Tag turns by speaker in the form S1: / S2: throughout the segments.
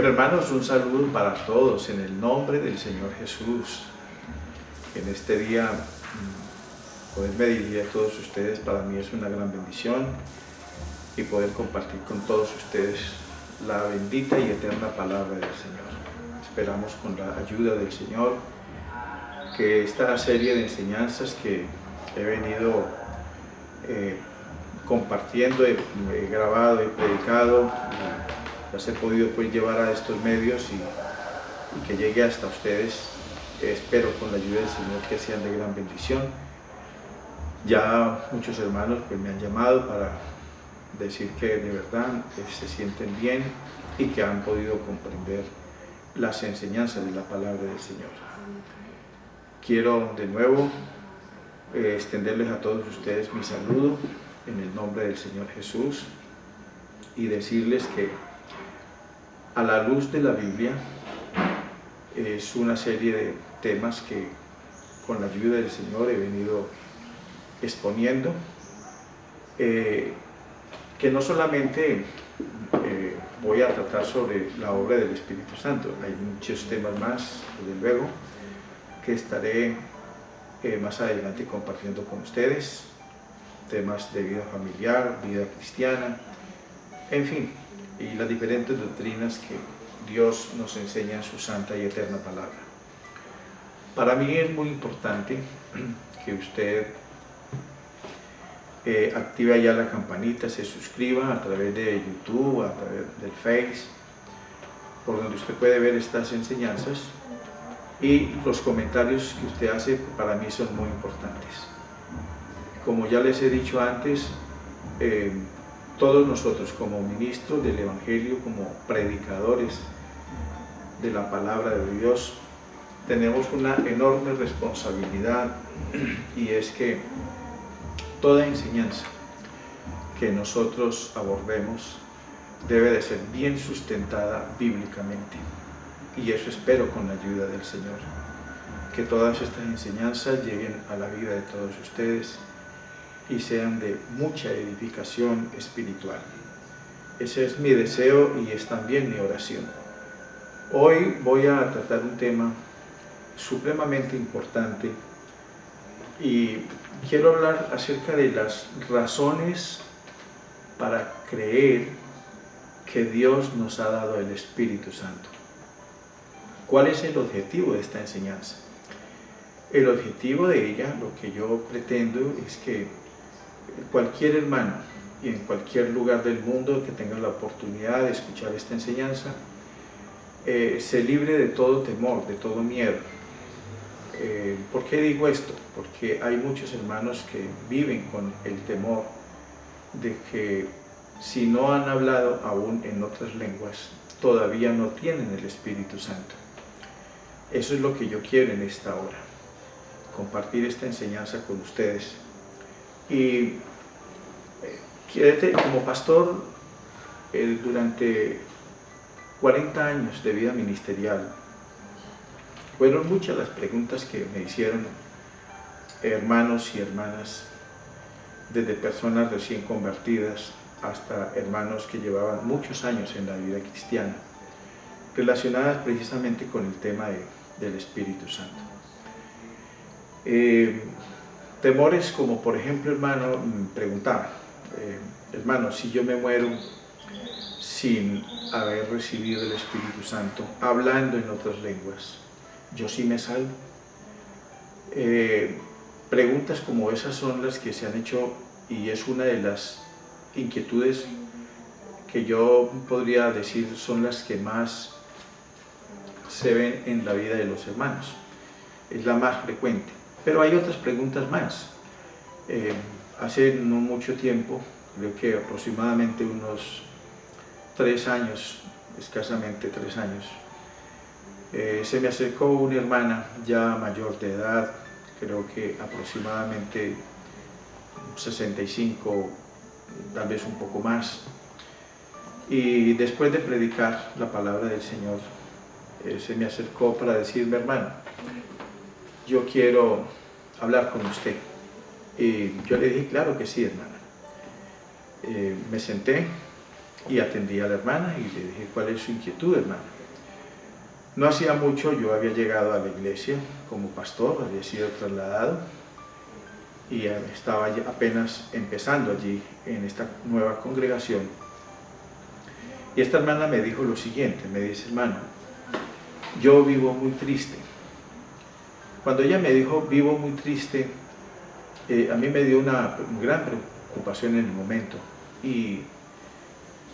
S1: Bueno, hermanos, un saludo para todos en el nombre del Señor Jesús. En este día, poderme dirigir a todos ustedes, para mí es una gran bendición, y poder compartir con todos ustedes la bendita y eterna palabra del Señor. Esperamos, con la ayuda del Señor, que esta serie de enseñanzas que he venido compartiendo, he grabado, he predicado, las he podido llevar a estos medios y que llegue hasta ustedes. Espero, con la ayuda del Señor, que sean de gran bendición. Ya muchos hermanos me han llamado para decir que de verdad se sienten bien y que han podido comprender las enseñanzas de la palabra del Señor. Quiero de nuevo extenderles a todos ustedes mi saludo en el nombre del Señor Jesús y decirles que a la luz de la Biblia es una serie de temas que, con la ayuda del Señor, he venido exponiendo, que no solamente voy a tratar sobre la obra del Espíritu Santo. Hay muchos temas más, desde luego, que estaré más adelante compartiendo con ustedes, temas de vida familiar, vida cristiana, en fin, y las diferentes doctrinas que Dios nos enseña en su santa y eterna palabra. Para mí es muy importante que usted active allá la campanita, se suscriba a través de YouTube, a través del Face, por donde usted puede ver estas enseñanzas, y los comentarios que usted hace para mí son muy importantes. Como ya les he dicho antes, todos nosotros, como ministros del Evangelio, como predicadores de la palabra de Dios, tenemos una enorme responsabilidad, y es que toda enseñanza que nosotros abordemos debe de ser bien sustentada bíblicamente, y eso espero, con la ayuda del Señor, que todas estas enseñanzas lleguen a la vida de todos ustedes y sean de mucha edificación espiritual. Ese es mi deseo y es también mi oración. Hoy voy a tratar un tema supremamente importante, y quiero hablar acerca de las razones para creer que Dios nos ha dado el Espíritu Santo. ¿Cuál es el objetivo de esta enseñanza? El objetivo de ella, lo que yo pretendo, es que cualquier hermano y en cualquier lugar del mundo que tenga la oportunidad de escuchar esta enseñanza se libre de todo temor, de todo miedo. ¿Por qué digo esto? Porque hay muchos hermanos que viven con el temor de que, si no han hablado aún en otras lenguas, todavía no tienen el Espíritu Santo. Eso es lo que yo quiero en esta hora, compartir esta enseñanza con ustedes. Y como pastor, durante 40 años de vida ministerial, fueron muchas las preguntas que me hicieron hermanos y hermanas, desde personas recién convertidas hasta hermanos que llevaban muchos años en la vida cristiana, relacionadas precisamente con el tema del Espíritu Santo. Temores como, por ejemplo, hermano, preguntaba, hermano, si yo me muero sin haber recibido el Espíritu Santo, hablando en otras lenguas, ¿yo sí me salvo? Preguntas como esas son las que se han hecho, y es una de las inquietudes que yo podría decir son las que más se ven en la vida de los hermanos. Es la más frecuente. Pero hay otras preguntas más. Hace no mucho tiempo, creo que aproximadamente unos 3 años, escasamente 3 años, se me acercó una hermana ya mayor de edad, creo que aproximadamente 65, tal vez un poco más, y después de predicar la palabra del Señor, se me acercó para decirme, hermano, yo quiero hablar con usted. Y yo le dije, claro que sí, hermana. Me senté y atendí a la hermana y le dije, ¿cuál es su inquietud, hermana? No hacía mucho yo había llegado a la iglesia como pastor, había sido trasladado y estaba apenas empezando allí en esta nueva congregación. Y esta hermana me dijo lo siguiente, me dice: hermano, yo vivo muy triste. Cuando ella me dijo vivo muy triste, a mí me dio una gran preocupación en el momento. Y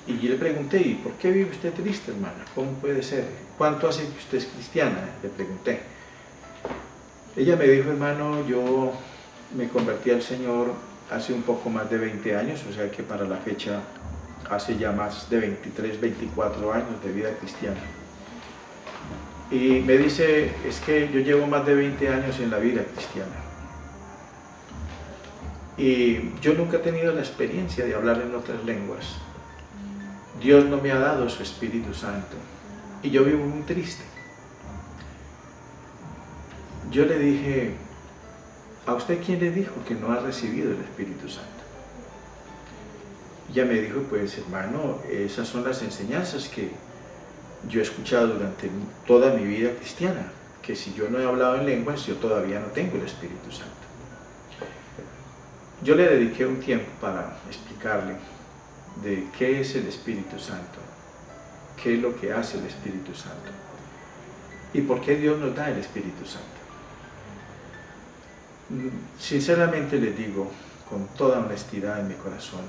S1: yo le pregunté: ¿y por qué vive usted triste, hermana? ¿Cómo puede ser? ¿Cuánto hace que usted es cristiana? Le pregunté. Ella me dijo: hermano, yo me convertí al Señor hace un poco más de 20 años, o sea que para la fecha hace ya más de 23, 24 años de vida cristiana. Y me dice: es que yo llevo más de 20 años en la vida cristiana. Y yo nunca he tenido la experiencia de hablar en otras lenguas. Dios no me ha dado su Espíritu Santo y yo vivo muy triste. Yo le dije: ¿a usted quién le dijo que no ha recibido el Espíritu Santo? Ella me dijo: pues hermano, esas son las enseñanzas que yo he escuchado durante toda mi vida cristiana, que si yo no he hablado en lenguas, yo todavía no tengo el Espíritu Santo. Yo le dediqué un tiempo para explicarle de qué es el Espíritu Santo, qué es lo que hace el Espíritu Santo y por qué Dios nos da el Espíritu Santo. Sinceramente les digo, con toda honestidad en mi corazón,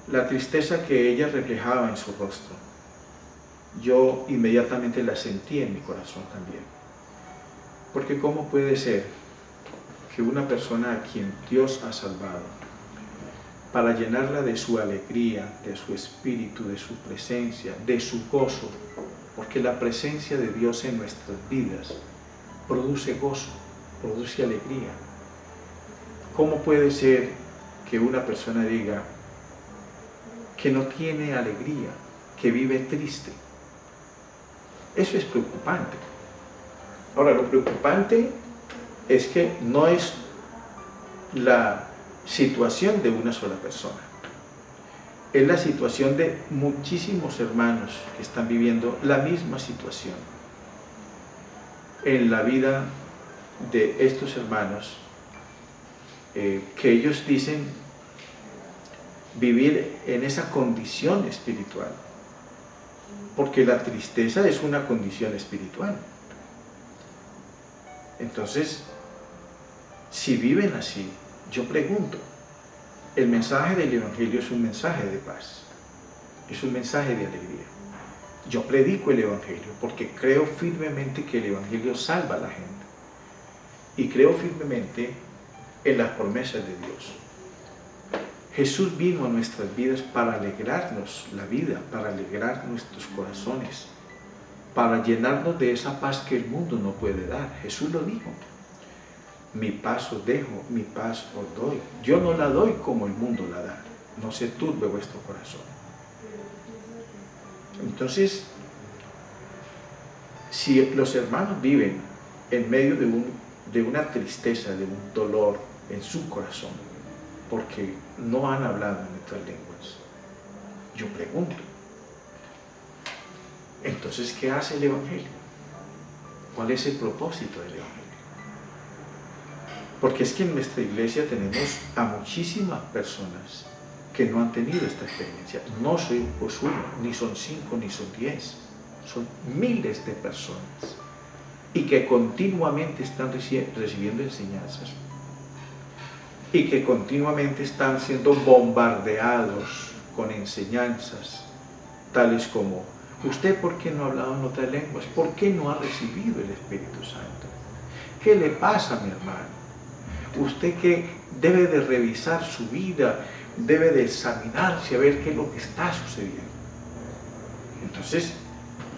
S1: la tristeza que ella reflejaba en su rostro, yo inmediatamente la sentí en mi corazón también. Porque ¿cómo puede ser que una persona a quien Dios ha salvado, para llenarla de su alegría, de su espíritu, de su presencia, de su gozo, porque la presencia de Dios en nuestras vidas produce gozo, produce alegría? ¿Cómo puede ser que una persona diga que no tiene alegría, que vive triste? Eso es preocupante. Ahora, lo preocupante es que no es la situación de una sola persona. Es la situación de muchísimos hermanos que están viviendo la misma situación. En la vida de estos hermanos, que ellos dicen vivir en esa condición espiritual, porque la tristeza es una condición espiritual. Entonces, si viven así, yo pregunto, el mensaje del Evangelio es un mensaje de paz, es un mensaje de alegría. Yo predico el Evangelio porque creo firmemente que el Evangelio salva a la gente y creo firmemente en las promesas de Dios. Jesús vino a nuestras vidas para alegrarnos la vida, para alegrar nuestros corazones, para llenarnos de esa paz que el mundo no puede dar. Jesús lo dijo: mi paz os dejo, mi paz os doy. Yo no la doy como el mundo la da. No se turbe vuestro corazón. Entonces, si los hermanos viven en medio de una tristeza, de un dolor en su corazón, porque no han hablado en otras lenguas, yo pregunto, entonces, ¿qué hace el Evangelio? ¿Cuál es el propósito del Evangelio? Porque es que en nuestra iglesia tenemos a muchísimas personas que no han tenido esta experiencia. No soy pues uno, ni son 5, ni son 10. Son miles de personas y que continuamente están recibiendo enseñanzas y que continuamente están siendo bombardeados con enseñanzas tales como: ¿usted por qué no ha hablado en otras lenguas? ¿Por qué no ha recibido el Espíritu Santo? ¿Qué le pasa, mi hermano? Usted que debe de revisar su vida, debe de examinarse a ver qué es lo que está sucediendo. Entonces,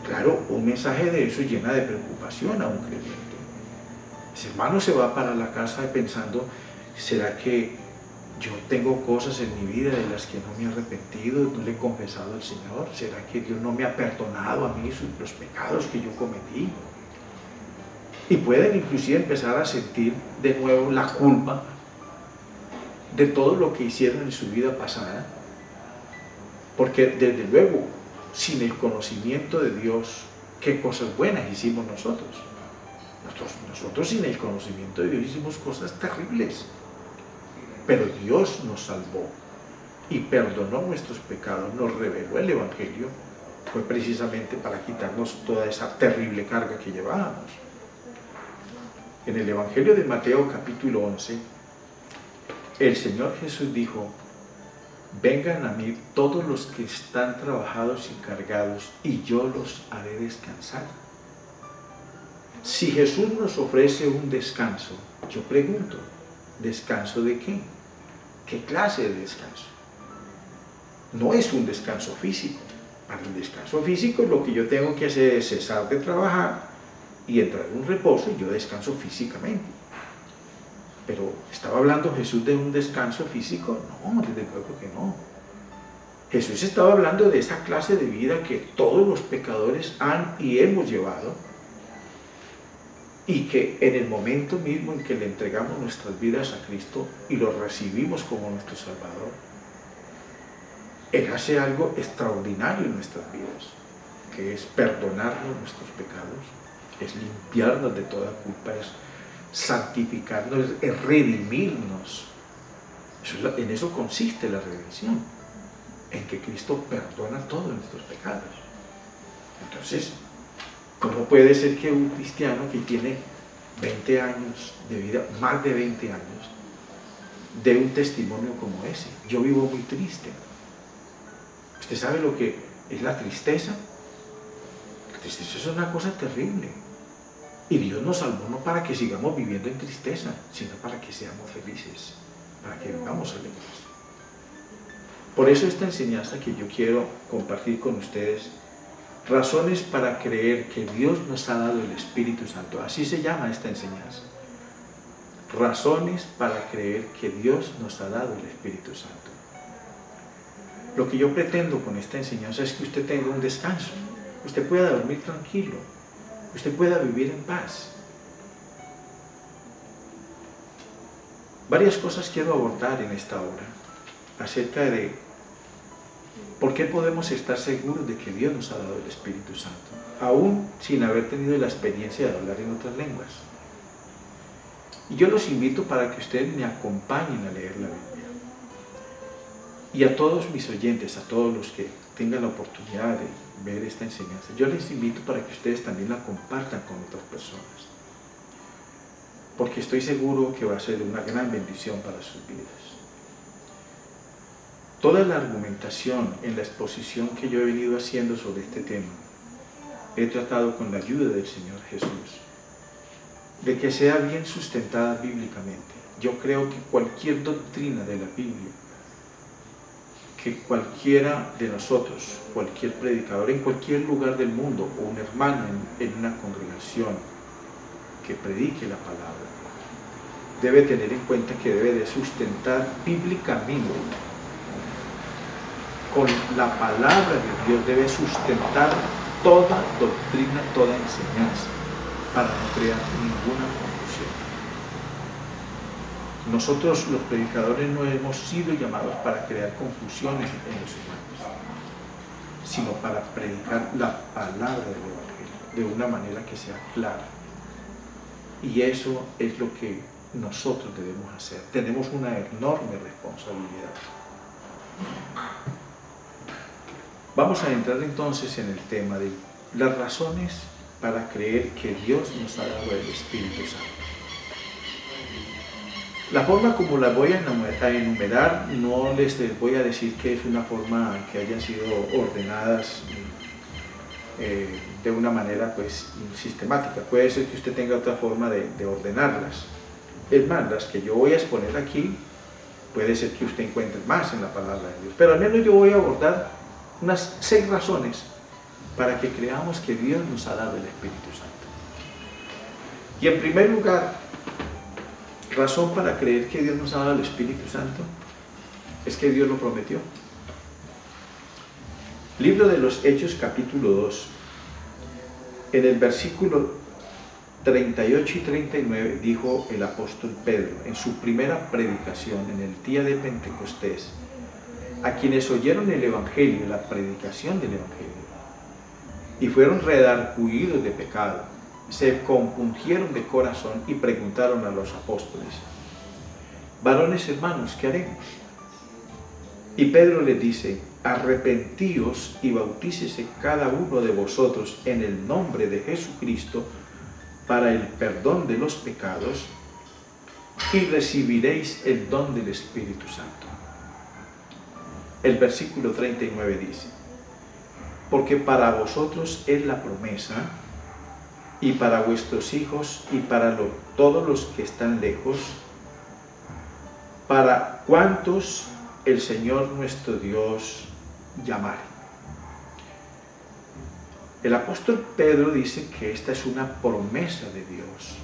S1: claro, un mensaje de eso llena de preocupación a un creyente. Ese hermano se va para la casa pensando: ¿será que yo tengo cosas en mi vida de las que no me he arrepentido, no le he confesado al Señor? ¿Será que Dios no me ha perdonado a mí los pecados que yo cometí? Y pueden inclusive empezar a sentir de nuevo la culpa de todo lo que hicieron en su vida pasada, porque desde luego, sin el conocimiento de Dios, qué cosas buenas hicimos nosotros. Nosotros sin el conocimiento de Dios hicimos cosas terribles, pero Dios nos salvó y perdonó nuestros pecados, nos reveló el Evangelio, fue precisamente para quitarnos toda esa terrible carga que llevábamos. En el Evangelio de Mateo capítulo 11, el Señor Jesús dijo: vengan a mí todos los que están trabajados y cargados, y yo los haré descansar. Si Jesús nos ofrece un descanso, yo pregunto, ¿descanso de qué? ¿Qué clase de descanso? No es un descanso físico. Para el descanso físico lo que yo tengo que hacer es cesar de trabajar y entrar en un reposo, y yo descanso físicamente. Pero ¿estaba hablando Jesús de un descanso físico? No, desde luego que no. Jesús estaba hablando de esa clase de vida que todos los pecadores han y hemos llevado, y que en el momento mismo en que le entregamos nuestras vidas a Cristo y lo recibimos como nuestro Salvador, Él hace algo extraordinario en nuestras vidas, que es perdonarnos nuestros pecados, es limpiarnos de toda culpa, es santificarnos, es redimirnos. En eso consiste la redención, en que Cristo perdona todos nuestros pecados. Entonces, ¿cómo puede ser que un cristiano que tiene 20 años de vida, más de 20 años, dé un testimonio como ese? Yo vivo muy triste. ¿Usted sabe lo que es la tristeza? La tristeza es una cosa terrible. Y Dios nos salvó no para que sigamos viviendo en tristeza, sino para que seamos felices, para que vivamos alegres. Por eso esta enseñanza que yo quiero compartir con ustedes, razones para creer que Dios nos ha dado el Espíritu Santo. Así se llama esta enseñanza. Razones para creer que Dios nos ha dado el Espíritu Santo. Lo que yo pretendo con esta enseñanza es que usted tenga un descanso, usted pueda dormir tranquilo, usted pueda vivir en paz. Varias cosas quiero abordar en esta hora acerca de por qué podemos estar seguros de que Dios nos ha dado el Espíritu Santo, aún sin haber tenido la experiencia de hablar en otras lenguas. Y yo los invito para que ustedes me acompañen a leer la Biblia. Y a todos mis oyentes, a todos los que tengan la oportunidad de ver esta enseñanza, yo les invito para que ustedes también la compartan con otras personas, porque estoy seguro que va a ser una gran bendición para sus vidas. Toda la argumentación en la exposición que yo he venido haciendo sobre este tema, he tratado con la ayuda del Señor Jesús, de que sea bien sustentada bíblicamente. Yo creo que cualquier doctrina de la Biblia, que cualquiera de nosotros, cualquier predicador en cualquier lugar del mundo, o un hermano en una congregación que predique la palabra, debe tener en cuenta que debe de sustentar bíblicamente, con la palabra de Dios, debe sustentar toda doctrina, toda enseñanza, para no crear ninguna confusión. Nosotros los predicadores no hemos sido llamados para crear confusiones en los humanos, sino para predicar la palabra del Evangelio de una manera que sea clara. Y eso es lo que nosotros debemos hacer. Tenemos una enorme responsabilidad. Vamos a entrar entonces en el tema de las razones para creer que Dios nos ha dado el Espíritu Santo. La forma como las voy a enumerar, no les voy a decir que es una forma que hayan sido ordenadas de una manera pues sistemática. Puede ser que usted tenga otra forma de ordenarlas. Es más, las que yo voy a exponer aquí, puede ser que usted encuentre más en la palabra de Dios. Pero al menos yo voy a abordar unas 6 razones para que creamos que Dios nos ha dado el Espíritu Santo. Y en primer lugar, razón para creer que Dios nos ha dado el Espíritu Santo es que Dios lo prometió. Libro de los Hechos capítulo 2, en el versículo 38 y 39 dijo el apóstol Pedro en su primera predicación en el día de Pentecostés a quienes oyeron el Evangelio, la predicación del Evangelio: y fueron redargüidos de pecado. Se compungieron de corazón y preguntaron a los apóstoles: varones hermanos, ¿qué haremos? Y Pedro les dice: arrepentíos y bautícese cada uno de vosotros en el nombre de Jesucristo para el perdón de los pecados, y recibiréis el don del Espíritu Santo. El versículo 39 dice: porque para vosotros es la promesa, y para vuestros hijos, y para todos los que están lejos, para cuantos el Señor nuestro Dios llamare. El apóstol Pedro dice que esta es una promesa de Dios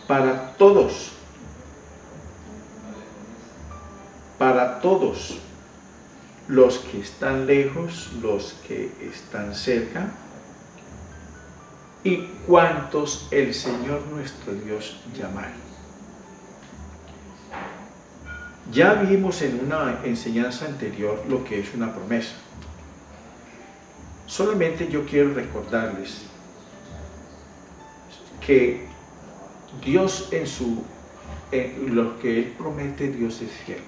S1: para todos los que están lejos, los que están cerca, y cuantos el Señor nuestro Dios llamare. Ya vimos en una enseñanza anterior lo que es una promesa. Solamente yo quiero recordarles que Dios en lo que Él promete, Dios es fiel.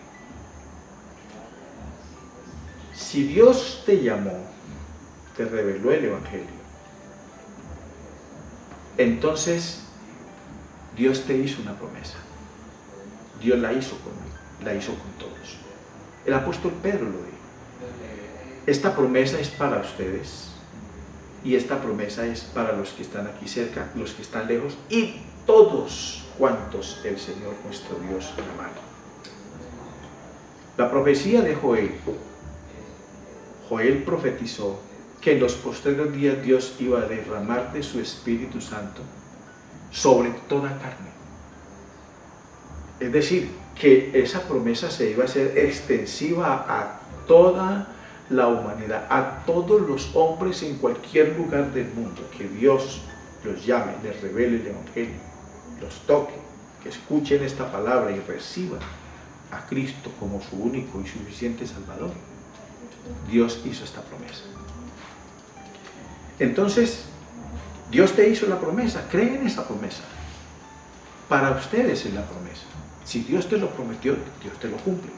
S1: Si Dios te llamó, te reveló el Evangelio, entonces Dios te hizo una promesa. Dios la hizo conmigo, la hizo con todos. El apóstol Pedro lo dijo. Esta promesa es para ustedes, y esta promesa es para los que están aquí cerca, los que están lejos, y todos cuantos el Señor nuestro Dios llamare. La profecía de Joel profetizó que en los postreros días Dios iba a derramar de su Espíritu Santo sobre toda carne. Es decir, que esa promesa se iba a hacer extensiva a toda la humanidad, a todos los hombres en cualquier lugar del mundo, que Dios los llame, les revele el Evangelio, los toque, que escuchen esta palabra y reciban a Cristo como su único y suficiente Salvador. Dios hizo esta promesa. Entonces, Dios te hizo la promesa, cree en esa promesa. Para ustedes es la promesa. Si Dios te lo prometió, Dios te lo cumple.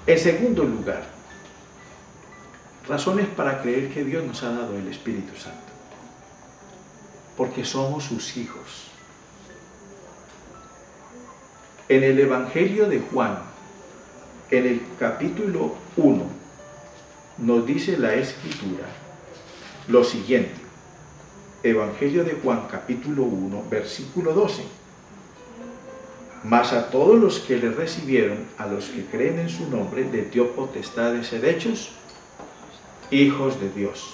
S1: En segundo lugar, razones para creer que Dios nos ha dado el Espíritu Santo. Porque somos sus hijos. En el Evangelio de Juan, en el capítulo 1, nos dice la Escritura lo siguiente. Evangelio de Juan, capítulo 1, versículo 12. Mas a todos los que le recibieron, a los que creen en su nombre, les dio potestad de ser hechos hijos de Dios.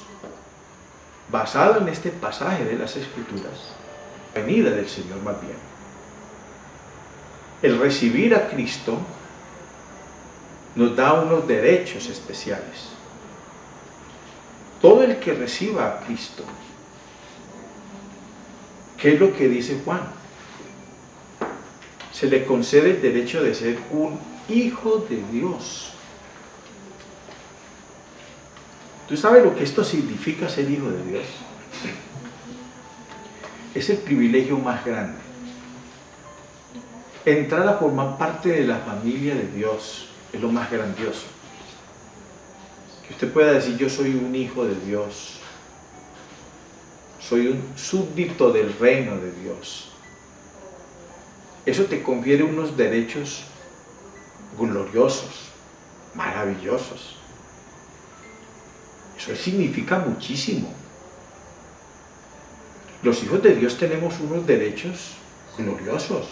S1: Basado en este pasaje de las Escrituras, la venida del Señor más bien, el recibir a Cristo nos da unos derechos especiales. Todo el que reciba a Cristo, ¿qué es lo que dice Juan? Se le concede el derecho de ser un hijo de Dios. ¿Tú sabes lo que esto significa, ser hijo de Dios? Es el privilegio más grande. Entrar a formar parte de la familia de Dios es lo más grandioso. Que usted pueda decir: yo soy un hijo de Dios, soy un súbdito del reino de Dios. Eso te confiere unos derechos gloriosos, maravillosos. Eso significa muchísimo. Los hijos de Dios tenemos unos derechos gloriosos.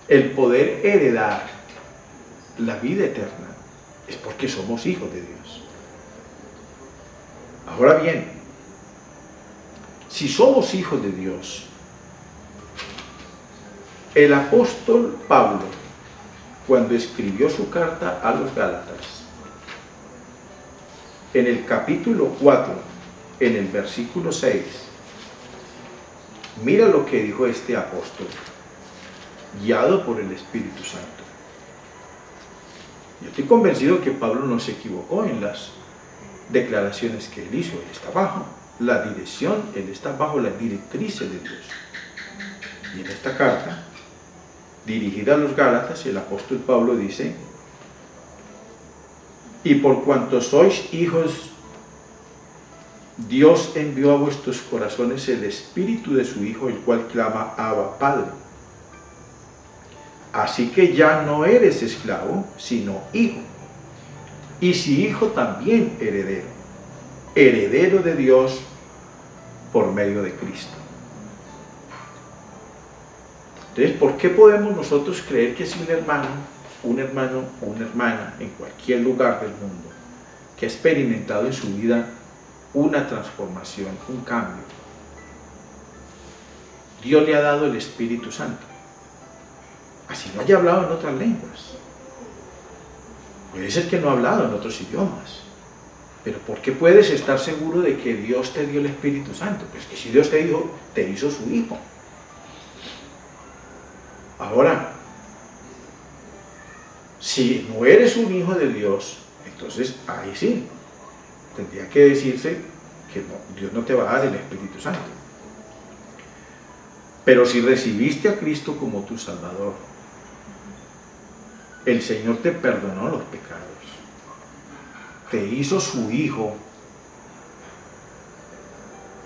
S1: El poder heredar la vida eterna es porque somos hijos de Dios. Ahora bien, si somos hijos de Dios, el apóstol Pablo, cuando escribió su carta a los Gálatas, en el capítulo 4, en el versículo 6, mira lo que dijo este apóstol, guiado por el Espíritu Santo. Yo estoy convencido que Pablo no se equivocó en las declaraciones que él hizo. Él está bajo la dirección, él está bajo las directrices de Dios. Y en esta carta, dirigida a los Gálatas, el apóstol Pablo dice: y por cuanto sois hijos, Dios envió a vuestros corazones el Espíritu de su Hijo, el cual clama: Abba, Padre. Así que ya no eres esclavo, sino hijo. Y si hijo, también heredero. Heredero de Dios por medio de Cristo. Entonces, ¿por qué podemos nosotros creer que si un hermano o una hermana en cualquier lugar del mundo que ha experimentado en su vida una transformación, un cambio, Dios le ha dado el Espíritu Santo? Así no haya hablado en otras lenguas. Puede ser que no ha hablado en otros idiomas. Pero ¿por qué puedes estar seguro de que Dios te dio el Espíritu Santo? Pues que si Dios te hizo su hijo. Ahora, si no eres un hijo de Dios, entonces ahí sí, tendría que decirse que no, Dios no te va a dar el Espíritu Santo. Pero si recibiste a Cristo como tu Salvador, el Señor te perdonó los pecados, te hizo su hijo,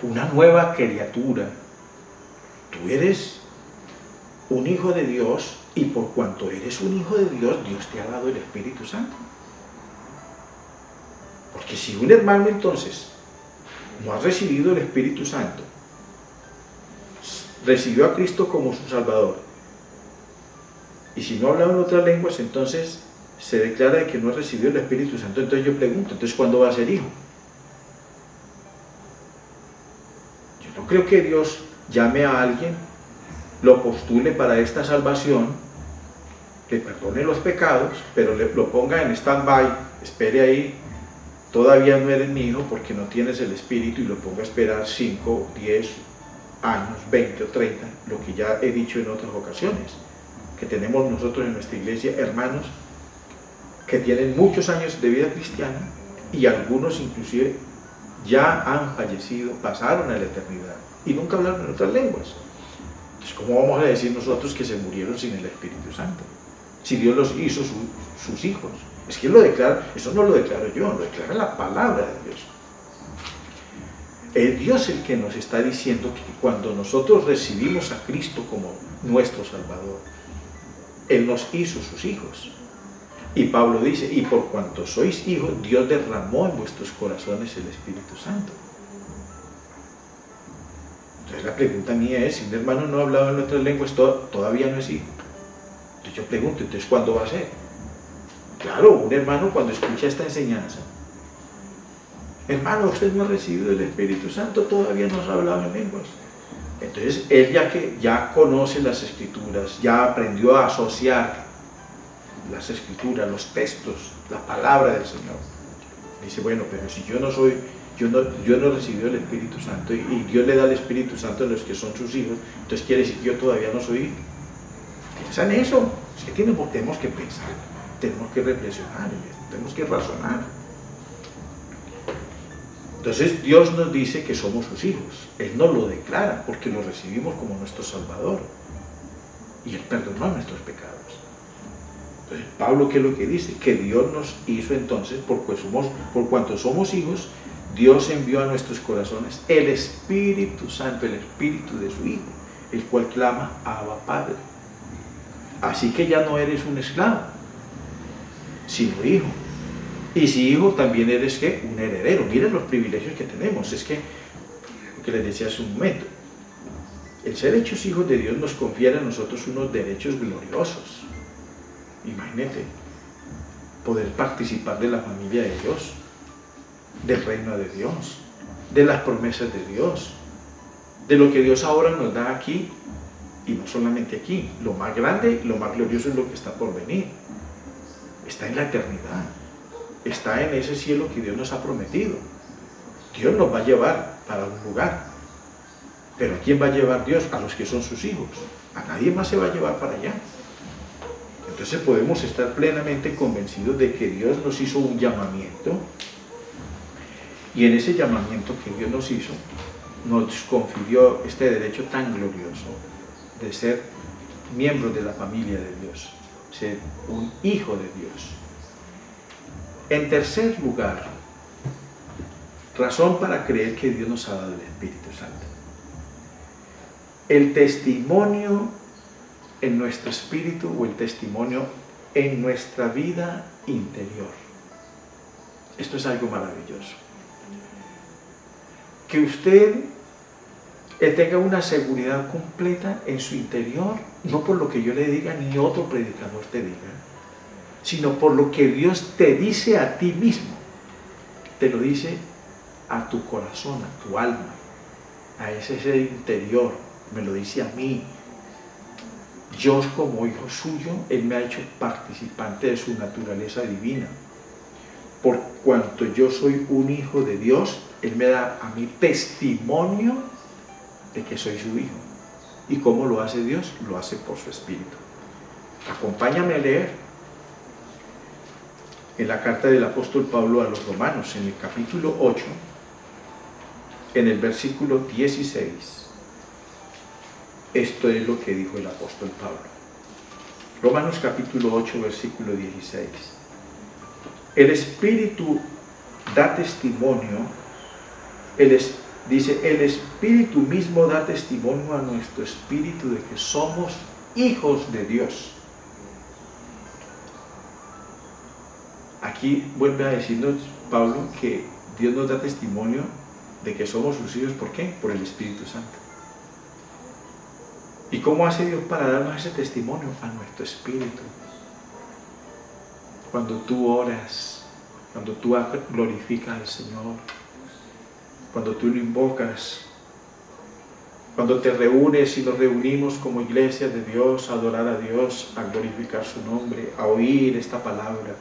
S1: una nueva criatura. Tú eres un hijo de Dios, y por cuanto eres un hijo de Dios, Dios te ha dado el Espíritu Santo. Porque si un hermano entonces no ha recibido el Espíritu Santo, recibió a Cristo como su Salvador, y si no ha hablado en otras lenguas, entonces se declara que no ha recibido el Espíritu Santo. Entonces yo pregunto, ¿entonces cuándo va a ser hijo? Yo no creo que Dios llame a alguien, lo postule para esta salvación, le perdone los pecados, pero lo ponga en stand-by, espere ahí, todavía no eres mi hijo porque no tienes el Espíritu, y lo ponga a esperar 5, 10 años, 20 o 30, lo que ya he dicho en otras ocasiones, que tenemos nosotros en nuestra iglesia hermanos que tienen muchos años de vida cristiana, y algunos inclusive ya han fallecido, pasaron a la eternidad y nunca hablaron en otras lenguas. Entonces, ¿cómo vamos a decir nosotros que se murieron sin el Espíritu Santo? Si Dios los hizo sus hijos. Es que Él lo declara, eso no lo declaro yo, lo declara la palabra de Dios. Es Dios el que nos está diciendo que cuando nosotros recibimos a Cristo como nuestro Salvador, Él nos hizo sus hijos. Y Pablo dice: y por cuanto sois hijos, Dios derramó en vuestros corazones el Espíritu Santo. Entonces la pregunta mía es: si un hermano no ha hablado en otras lenguas, todavía no es hijo. Entonces yo pregunto, ¿entonces cuándo va a ser? Claro, un hermano cuando escucha esta enseñanza: hermano, usted no ha recibido el Espíritu Santo, todavía no ha hablado en lenguas. Entonces él ya conoce las Escrituras, ya aprendió a asociar las Escrituras, los textos, la palabra del Señor. Dice: bueno, pero si yo no he recibido el Espíritu Santo, y Dios le da el Espíritu Santo a los que son sus hijos, entonces quiere decir que yo todavía no soy hijo. Piensa en eso. Es que tenemos que pensar, tenemos que reflexionar, tenemos que razonar. Entonces Dios nos dice que somos sus hijos. Él nos lo declara porque lo recibimos como nuestro Salvador, y Él perdonó nuestros pecados. Entonces Pablo, ¿qué es lo que dice? Que Dios nos hizo entonces, por cuanto somos hijos, Dios envió a nuestros corazones el Espíritu Santo, el Espíritu de su Hijo, el cual clama: Abba, Padre. Así que ya no eres un esclavo, sino hijo. Y si hijo, también eres ¿qué? Un heredero. Miren los privilegios que tenemos. Es que, lo que les decía hace un momento, el ser hechos hijos de Dios nos confiere a nosotros unos derechos gloriosos. Imagínate, poder participar de la familia de Dios, del reino de Dios, de las promesas de Dios, de lo que Dios ahora nos da aquí, y no solamente aquí. Lo más grande, lo más glorioso es lo que está por venir. Está en la eternidad, está en ese cielo que Dios nos ha prometido. Dios nos va a llevar para un lugar, pero ¿a quién va a llevar Dios? A los que son sus hijos. A nadie más se va a llevar para allá. Entonces podemos estar plenamente convencidos de que Dios nos hizo un llamamiento, y en ese llamamiento que Dios nos hizo, nos confirió este derecho tan glorioso de ser miembros de la familia de Dios, ser un hijo de Dios. En tercer lugar, razón para creer que Dios nos ha dado el Espíritu Santo. El testimonio en nuestro espíritu o el testimonio en nuestra vida interior. Esto es algo maravilloso. Que usted tenga una seguridad completa en su interior, no por lo que yo le diga ni otro predicador te diga, sino por lo que Dios te dice a ti mismo. Te lo dice a tu corazón, a tu alma, a ese ser interior, me lo dice a mí. Yo como hijo suyo, Él me ha hecho participante de su naturaleza divina. Por cuanto yo soy un hijo de Dios, Él me da a mí testimonio de que soy su hijo. ¿Y cómo lo hace Dios? Lo hace por su Espíritu. Acompáñame a leer en la carta del apóstol Pablo a los Romanos, en el capítulo 8, en el versículo 16. Esto es lo que dijo el apóstol Pablo. Romanos capítulo 8, versículo 16. El Espíritu da testimonio, dice, el Espíritu mismo da testimonio a nuestro espíritu de que somos hijos de Dios. Aquí vuelve a decirnos Pablo que Dios nos da testimonio de que somos sus hijos. ¿Por qué? Por el Espíritu Santo. ¿Y cómo hace Dios para darnos ese testimonio? A nuestro espíritu. Cuando tú oras, cuando tú glorificas al Señor, cuando tú lo invocas, cuando te reúnes y nos reunimos como iglesia de Dios a adorar a Dios, a glorificar su nombre, a oír esta palabra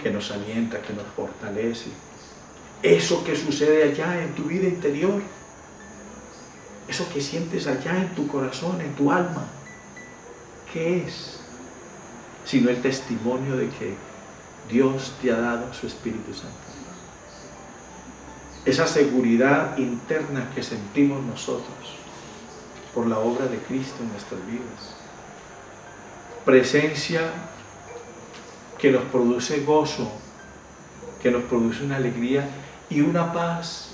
S1: que nos alienta, que nos fortalece. Eso que sucede allá en tu vida interior, eso que sientes allá en tu corazón, en tu alma, ¿qué es? Sino el testimonio de que Dios te ha dado su Espíritu Santo. Esa seguridad interna que sentimos nosotros por la obra de Cristo en nuestras vidas. Presencia que nos produce gozo, que nos produce una alegría y una paz,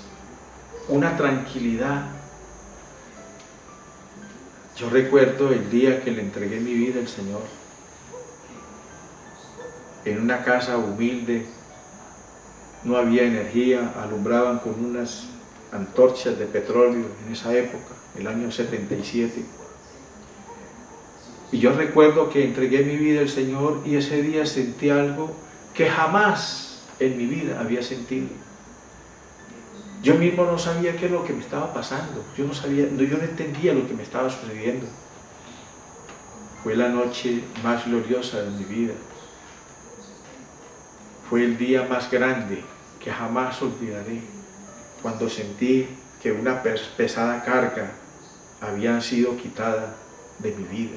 S1: una tranquilidad. Yo recuerdo el día que le entregué mi vida al Señor, en una casa humilde, no había energía, alumbraban con unas antorchas de petróleo en esa época, el año 77. Y yo recuerdo que entregué mi vida al Señor y ese día sentí algo que jamás en mi vida había sentido. Yo mismo no sabía qué es lo que me estaba pasando, yo no entendía lo que me estaba sucediendo. Fue la noche más gloriosa de mi vida. Fue el día más grande que jamás olvidaré, cuando sentí que una pesada carga había sido quitada de mi vida.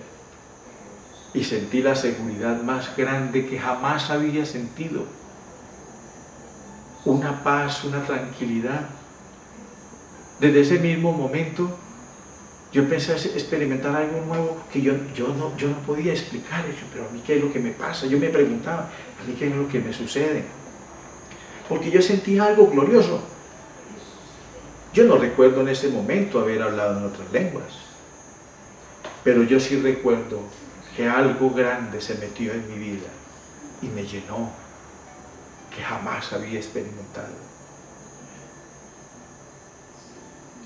S1: Y sentí la seguridad más grande que jamás había sentido. Una paz, una tranquilidad. Desde ese mismo momento yo empecé a experimentar algo nuevo que yo no podía explicar. Pero a mí qué es lo que me pasa. Yo me preguntaba, a mí qué es lo que me sucede. Porque yo sentí algo glorioso. Yo no recuerdo en ese momento haber hablado en otras lenguas. Pero yo sí recuerdo que algo grande se metió en mi vida y me llenó, que jamás había experimentado.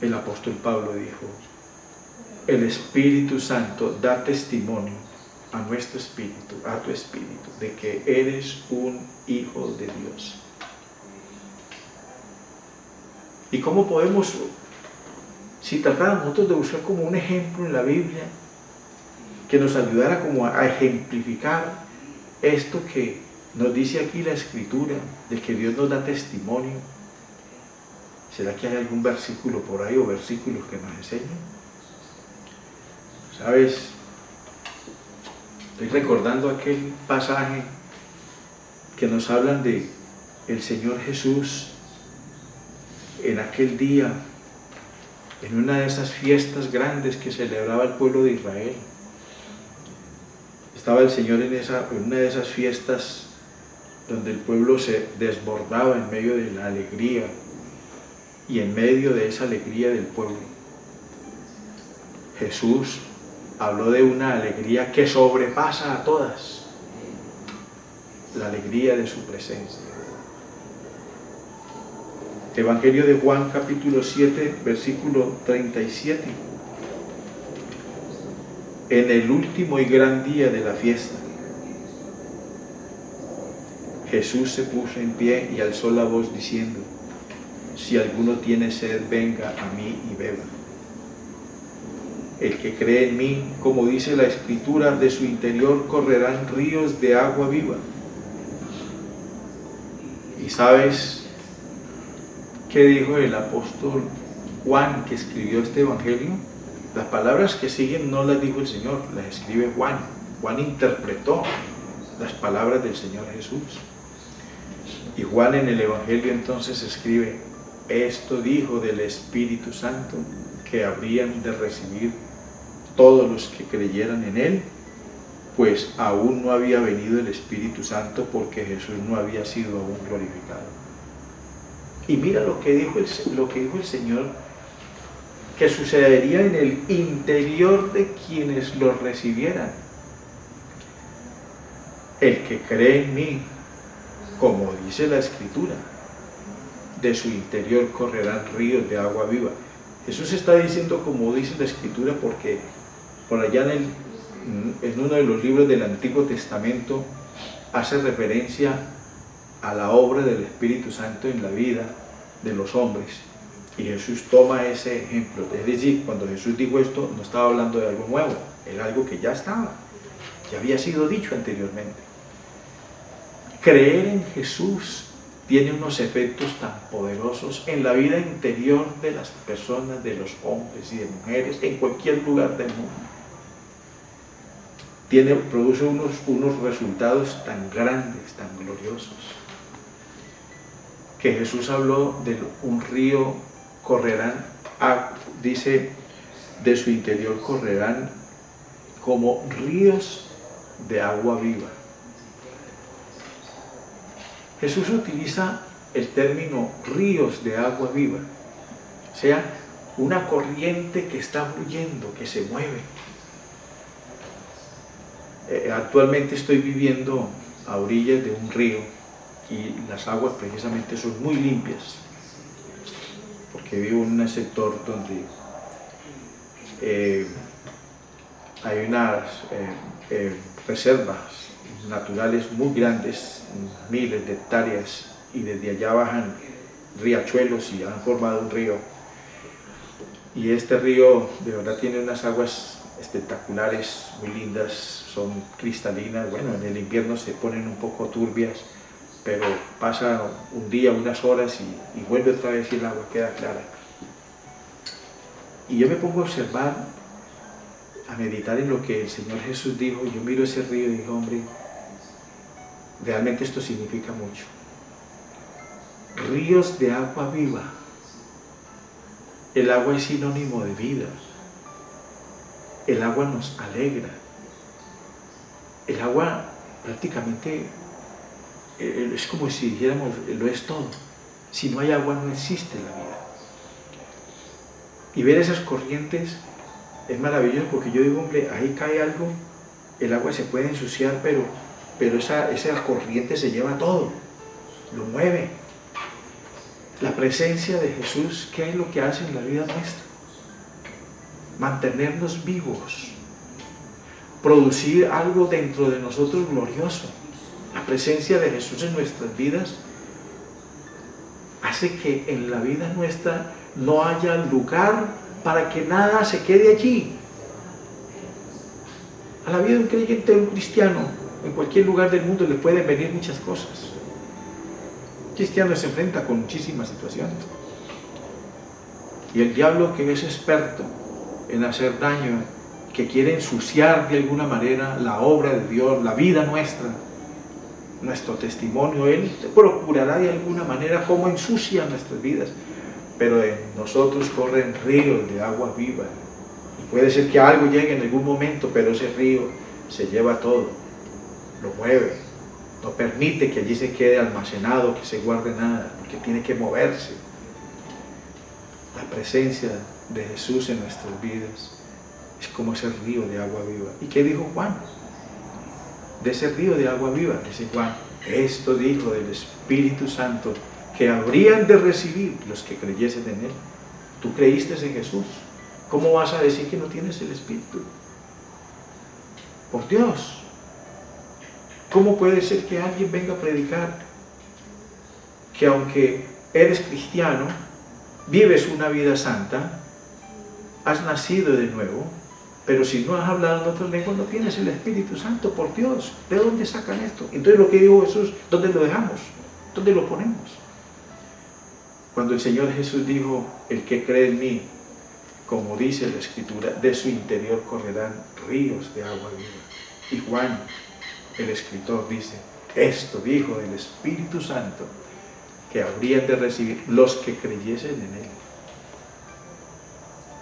S1: El apóstol Pablo dijo, el Espíritu Santo da testimonio a nuestro espíritu, a tu espíritu, de que eres un hijo de Dios. ¿Y cómo podemos, si tratáramos nosotros de buscar como un ejemplo en la Biblia, que nos ayudara como a ejemplificar esto que nos dice aquí la Escritura, de que Dios nos da testimonio? ¿Será que hay algún versículo por ahí o versículos que nos enseñen? ¿Sabes? Estoy recordando aquel pasaje que nos hablan de el Señor Jesús en aquel día, en una de esas fiestas grandes que celebraba el pueblo de Israel. Estaba el Señor en una de esas fiestas donde el pueblo se desbordaba en medio de la alegría, y en medio de esa alegría del pueblo, Jesús habló de una alegría que sobrepasa a todas, la alegría de su presencia. Evangelio de Juan, capítulo 7, versículo 37. En el último y gran día de la fiesta, Jesús se puso en pie y alzó la voz diciendo: si alguno tiene sed, venga a mí y beba. El que cree en mí, como dice la Escritura, de su interior correrán ríos de agua viva. ¿Y sabes qué dijo el apóstol Juan, que escribió este evangelio? Las palabras que siguen no las dijo el Señor, las escribe Juan. Juan interpretó las palabras del Señor Jesús. Y Juan en el evangelio entonces escribe: esto dijo del Espíritu Santo que habrían de recibir todos los que creyeran en él, pues aún no había venido el Espíritu Santo, porque Jesús no había sido aún glorificado. Y mira lo que dijo el Señor, que sucedería en el interior de quienes lo recibieran. El que cree en mí, como dice la Escritura, de su interior correrán ríos de agua viva. Jesús está diciendo como dice la Escritura, porque por allá en uno de los libros del Antiguo Testamento hace referencia a la obra del Espíritu Santo en la vida de los hombres, y Jesús toma ese ejemplo. Es decir, cuando Jesús dijo esto, no estaba hablando de algo nuevo, era algo que ya estaba, ya había sido dicho anteriormente. Creer en Jesús tiene unos efectos tan poderosos en la vida interior de las personas, de los hombres y de mujeres, en cualquier lugar del mundo. Produce unos resultados tan grandes, tan gloriosos, que Jesús habló de un río correrán, dice, de su interior correrán como ríos de agua viva. Jesús utiliza el término ríos de agua viva, o sea, una corriente que está fluyendo, que se mueve. Actualmente estoy viviendo a orillas de un río y las aguas precisamente son muy limpias, porque vivo en un sector donde hay unas reservas naturales muy grandes, miles de hectáreas, y desde allá bajan riachuelos y han formado un río. Y este río de verdad tiene unas aguas espectaculares, muy lindas, son cristalinas. Bueno, en el invierno se ponen un poco turbias, pero pasa un día, unas horas y vuelve otra vez y el agua queda clara. Y yo me pongo a observar, a meditar en lo que el Señor Jesús dijo. Yo miro ese río y digo: hombre, realmente esto significa mucho. Ríos de agua viva. El agua es sinónimo de vida. El agua nos alegra. El agua prácticamente es como si dijéramos, lo es todo. Si no hay agua, no existe la vida. Y ver esas corrientes es maravilloso, porque yo digo: hombre, ahí cae algo, el agua se puede ensuciar, pero esa corriente se lleva todo, lo mueve. La presencia de Jesús, ¿qué es lo que hace en la vida nuestra? Mantenernos vivos, producir algo dentro de nosotros glorioso. La presencia de Jesús en nuestras vidas hace que en la vida nuestra no haya lugar para que nada se quede allí. A la vida de un creyente, de un cristiano, en cualquier lugar del mundo le pueden venir muchas cosas. Un cristiano se enfrenta con muchísimas situaciones. Y el diablo, que es experto en hacer daño que quiere ensuciar de alguna manera la obra de Dios, la vida nuestra, nuestro testimonio. Él procurará de alguna manera cómo ensucia nuestras vidas, pero en nosotros corren ríos de agua viva. Y puede ser que algo llegue en algún momento, pero ese río se lleva todo, lo mueve, no permite que allí se quede almacenado, que se guarde nada, porque tiene que moverse. La presencia de Jesús en nuestras vidas es como ese río de agua viva. ¿Y qué dijo Juan? De ese río de agua viva, dice Juan, esto dijo del Espíritu Santo que habrían de recibir los que creyesen en Él. Tú creíste en Jesús, ¿cómo vas a decir que no tienes el Espíritu? Por Dios, ¿cómo puede ser que alguien venga a predicar que aunque eres cristiano, vives una vida santa, has nacido de nuevo, pero si no has hablado en otras lenguas no tienes el Espíritu Santo? Por Dios, ¿de dónde sacan esto? Entonces lo que dijo Jesús, ¿dónde lo dejamos? ¿Dónde lo ponemos? Cuando el Señor Jesús dijo, el que cree en mí, como dice la Escritura, de su interior correrán ríos de agua viva. Y Juan, el escritor, dice, esto dijo del Espíritu Santo que habrían de recibir los que creyesen en Él.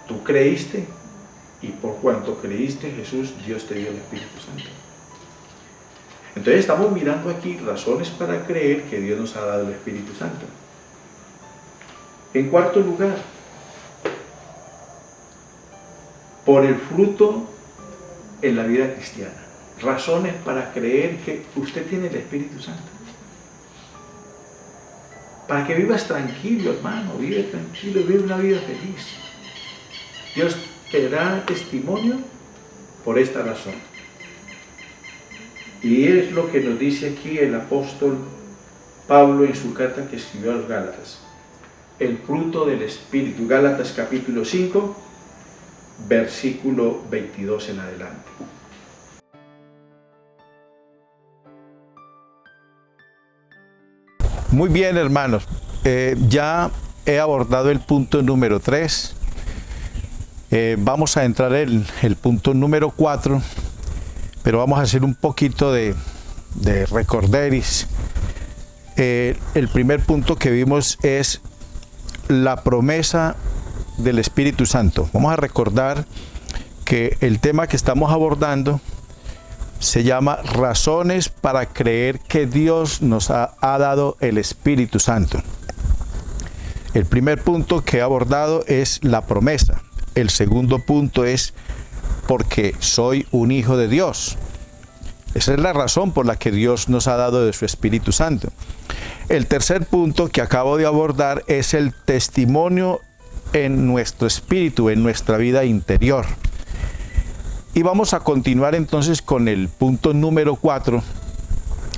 S1: Tú creíste, y por cuanto creíste en Jesús, Dios te dio el Espíritu Santo. Entonces estamos mirando aquí razones para creer que Dios nos ha dado el Espíritu Santo. En cuarto lugar, por el fruto en la vida cristiana. Razones para creer que usted tiene el Espíritu Santo. Para que vivas tranquilo, hermano, vive tranquilo, vive una vida feliz. Dios te da testimonio por esta razón. Y es lo que nos dice aquí el apóstol Pablo en su carta que escribió a los Gálatas. El fruto del Espíritu, Gálatas capítulo 5, versículo 22 en adelante.
S2: Muy bien, hermanos, ya he abordado el punto número 3. Vamos a entrar en el punto número 4, pero vamos a hacer un poquito de recorderis. El primer punto que vimos es la promesa del Espíritu Santo. Vamos a recordar que el tema que estamos abordando se llama razones para creer que Dios nos ha dado el Espíritu Santo. El primer punto que he abordado es la promesa. El segundo punto es porque soy un hijo de Dios. Esa es la razón por la que Dios nos ha dado de su Espíritu Santo. El tercer punto que acabo de abordar es el testimonio en nuestro espíritu, en nuestra vida interior. Y vamos a continuar entonces con el punto número 4,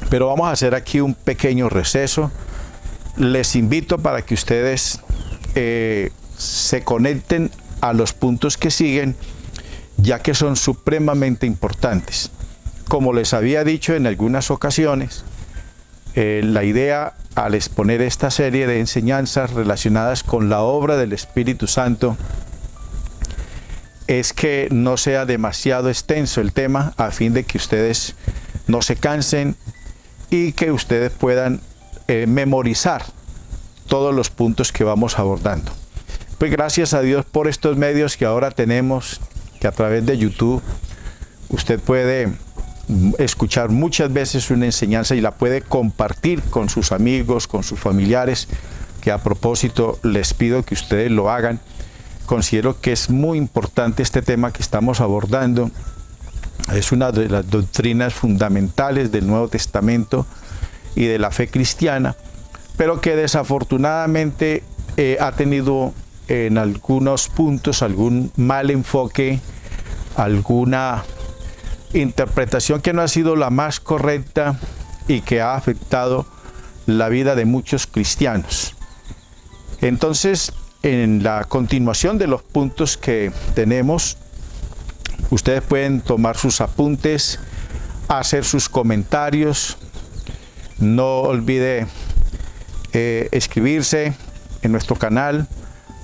S2: pero vamos a hacer aquí un pequeño receso. Les invito para que ustedes se conecten a los puntos que siguen, ya que son supremamente importantes. Como les había dicho en algunas ocasiones, la idea al exponer esta serie de enseñanzas relacionadas con la obra del Espíritu Santo es que no sea demasiado extenso el tema, a fin de que ustedes no se cansen y que ustedes puedan memorizar todos los puntos que vamos abordando. Pues gracias a Dios por estos medios que ahora tenemos, que a través de YouTube usted puede escuchar muchas veces una enseñanza y la puede compartir con sus amigos, con sus familiares, que a propósito les pido que ustedes lo hagan. Considero que es muy importante este tema que estamos abordando. Es una de las doctrinas fundamentales del Nuevo Testamento y de la fe cristiana, pero que desafortunadamente ha tenido en algunos puntos algún mal enfoque, alguna interpretación que no ha sido la más correcta y que ha afectado la vida de muchos cristianos. Entonces, en la continuación de los puntos que tenemos, ustedes pueden tomar sus apuntes, hacer sus comentarios. No olvide escribirse en nuestro canal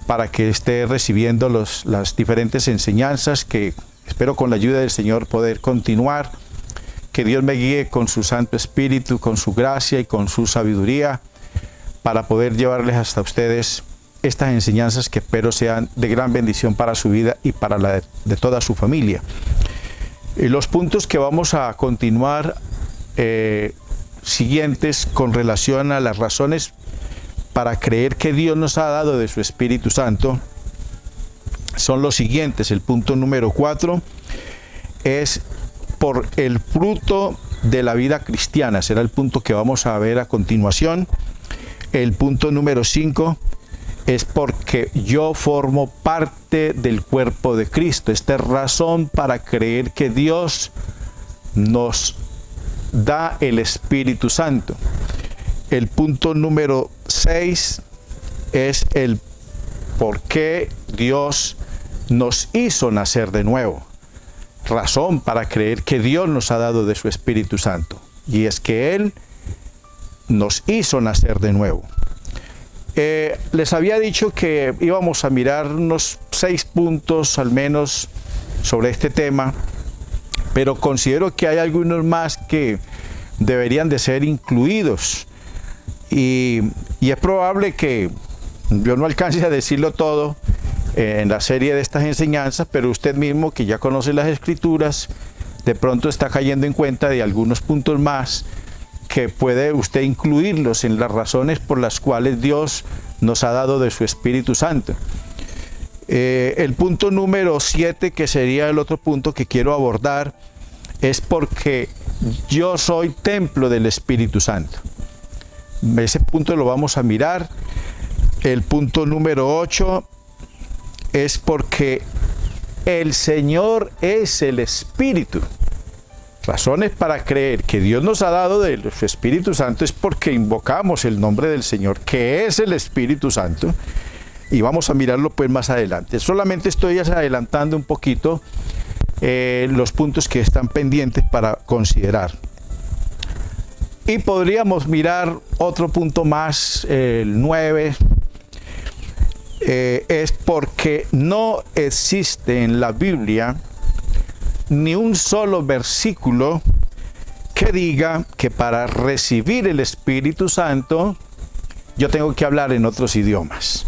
S2: para que esté recibiendo las diferentes enseñanzas que Espero con la ayuda del Señor poder continuar. Que Dios me guíe con su Santo Espíritu, con su gracia y con su sabiduría para poder llevarles hasta ustedes estas enseñanzas que espero sean de gran bendición para su vida y para la de toda su familia. Y los puntos que vamos a continuar siguientes con relación a las razones para creer que Dios nos ha dado de su Espíritu Santo son los siguientes. El punto número 4 es por el fruto de la vida cristiana. Será el punto que vamos a ver a continuación. El punto número 5 es porque yo formo parte del cuerpo de Cristo. Esta es razón para creer que Dios nos da el Espíritu Santo. El punto número 6 es el por qué Dios nos hizo nacer de nuevo. Razón para creer que Dios nos ha dado de su Espíritu Santo, y es que Él nos hizo nacer de nuevo. Les había dicho que íbamos a mirar unos 6 puntos al menos sobre este tema, pero considero que hay algunos más que deberían de ser incluidos, y es probable que yo no alcance a decirlo todo en la serie de estas enseñanzas, pero usted mismo, que ya conoce las Escrituras, de pronto está cayendo en cuenta de algunos puntos más que puede usted incluirlos en las razones por las cuales Dios nos ha dado de su Espíritu Santo. El punto número 7, que sería el otro punto que quiero abordar, es porque yo soy templo del Espíritu Santo. Ese punto lo vamos a mirar. El punto número 8 es porque el Señor es el Espíritu. Razones para creer que Dios nos ha dado de su Espíritu Santo es porque invocamos el nombre del Señor, que es el Espíritu Santo, y vamos a mirarlo pues más adelante. Solamente estoy adelantando un poquito los puntos que están pendientes para considerar. Y podríamos mirar otro punto más, el 9, es porque no existe en la Biblia ni un solo versículo que diga que para recibir el Espíritu Santo yo tengo que hablar en otros idiomas.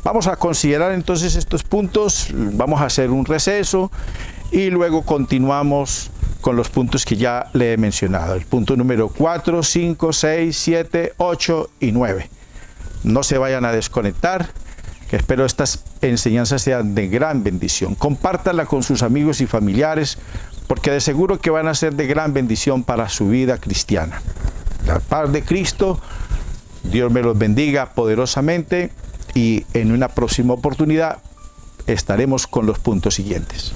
S2: Vamos a considerar entonces estos puntos, vamos a hacer un receso y luego continuamos con los puntos que ya le he mencionado. El punto número 4, 5, 6, 7, 8 y 9. No se vayan a desconectar, que espero estas enseñanzas sean de gran bendición. Compártanla con sus amigos y familiares, porque de seguro que van a ser de gran bendición para su vida cristiana. La paz de Cristo, Dios me los bendiga poderosamente, y en una próxima oportunidad estaremos con los puntos siguientes.